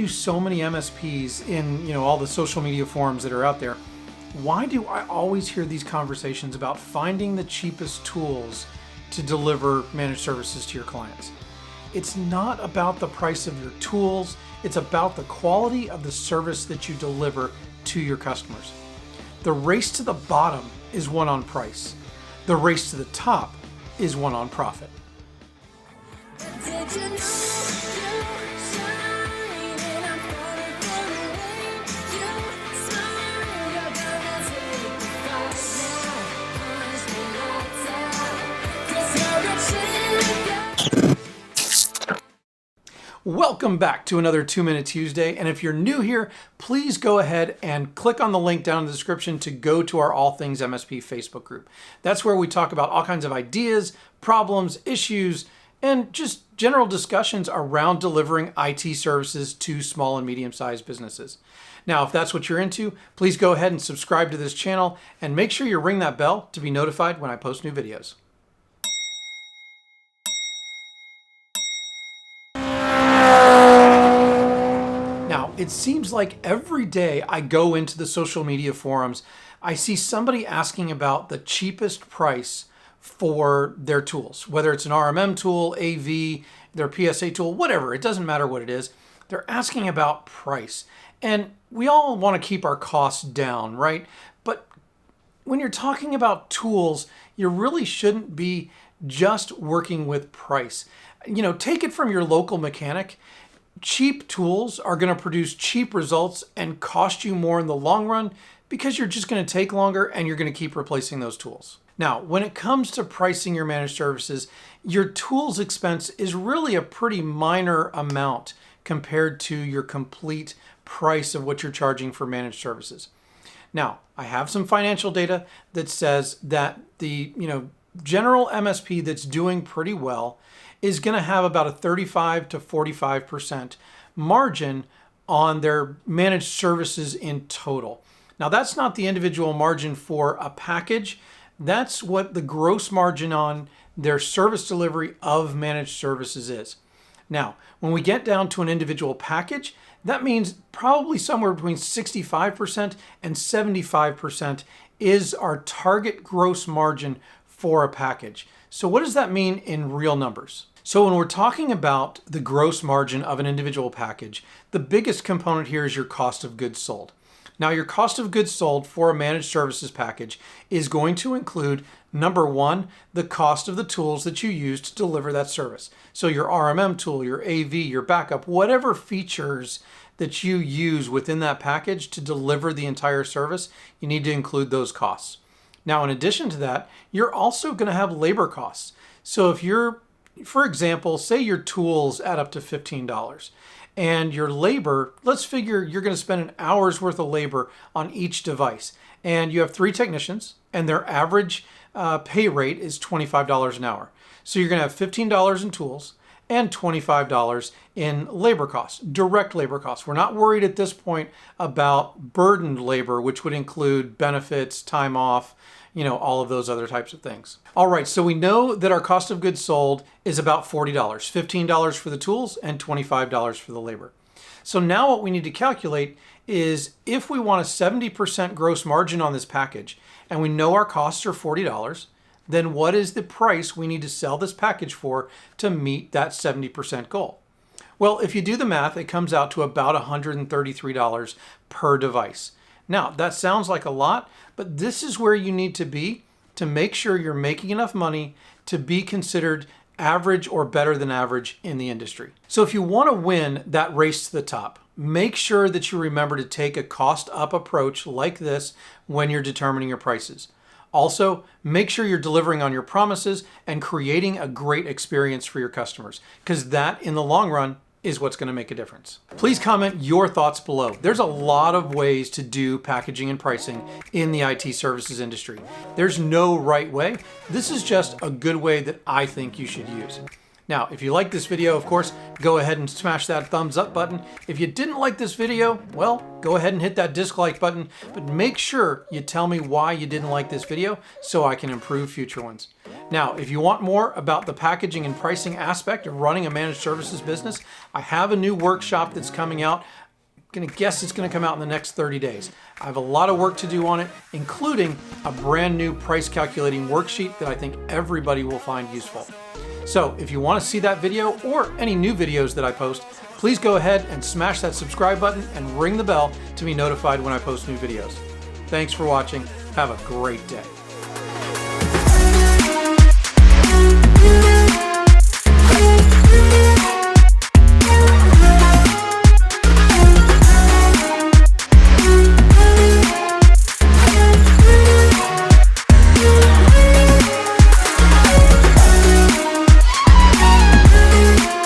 do so many MSPs in all the social media forums that are out there, why do I always hear these conversations about finding the cheapest tools to deliver managed services to your clients? It's not about the price of your tools, it's about the quality of the service that you deliver to your customers. The race to the bottom is won on price. The race to the top is won on profit. Welcome back to another 2-Minute Tuesday. And if you're new here, please go ahead and click on the link down in the description to go to our All Things MSP Facebook group. That's where we talk about all kinds of ideas, problems, issues, and just general discussions around delivering IT services to small and medium-sized businesses. Now, if that's what you're into, please go ahead and subscribe to this channel and make sure you ring that bell to be notified when I post new videos. Now, it seems like every day I go into the social media forums, I see somebody asking about the cheapest price for their tools, whether it's an RMM tool, AV, their PSA tool, whatever, it doesn't matter what it is. They're asking about price. And we all want to keep our costs down, right? But when you're talking about tools, you really shouldn't be just working with price. Take it from your local mechanic. Cheap tools are going to produce cheap results and cost you more in the long run because you're just going to take longer and you're going to keep replacing those tools. Now, when it comes to pricing your managed services, your tools expense is really a pretty minor amount compared to your complete price of what you're charging for managed services. Now, I have some financial data that says that the general MSP that's doing pretty well is going to have about a 35 to 45% margin on their managed services in total. Now, that's not the individual margin for a package. That's what the gross margin on their service delivery of managed services is. Now, when we get down to an individual package, that means probably somewhere between 65% and 75% is our target gross margin for a package. So what does that mean in real numbers? So when we're talking about the gross margin of an individual package, the biggest component here is your cost of goods sold. Now, your cost of goods sold for a managed services package is going to include, number one, the cost of the tools that you use to deliver that service. So your RMM tool, your AV, your backup, whatever features that you use within that package to deliver the entire service, you need to include those costs. Now, in addition to that, you're also going to have labor costs. So if you're, for example, say your tools add up to $15 and your labor, let's figure you're going to spend an hour's worth of labor on each device, and you have 3 technicians and their average pay rate is $25 an hour. So you're going to have $15 in tools and $25 in labor costs, direct labor costs. We're not worried at this point about burdened labor, which would include benefits, time off, all of those other types of things. All right, so we know that our cost of goods sold is about $40, $15 for the tools and $25 for the labor. So now what we need to calculate is if we want a 70% gross margin on this package and we know our costs are $40, then what is the price we need to sell this package for to meet that 70% goal? Well, if you do the math, it comes out to about $133 per device. Now, that sounds like a lot, but this is where you need to be to make sure you're making enough money to be considered average or better than average in the industry. So if you want to win that race to the top, make sure that you remember to take a cost up approach like this when you're determining your prices. Also, make sure you're delivering on your promises and creating a great experience for your customers, because that in the long run is what's going to make a difference. Please comment your thoughts below. There's a lot of ways to do packaging and pricing in the IT services industry. There's no right way. This is just a good way that I think you should use. Now, if you like this video, of course, go ahead and smash that thumbs up button. If you didn't like this video, well, go ahead and hit that dislike button, but make sure you tell me why you didn't like this video so I can improve future ones. Now, if you want more about the packaging and pricing aspect of running a managed services business, I have a new workshop that's coming out. I'm gonna guess it's gonna come out in the next 30 days. I have a lot of work to do on it, including a brand new price calculating worksheet that I think everybody will find useful. So if you want to see that video or any new videos that I post, please go ahead and smash that subscribe button and ring the bell to be notified when I post new videos. Thanks for watching. Have a great day.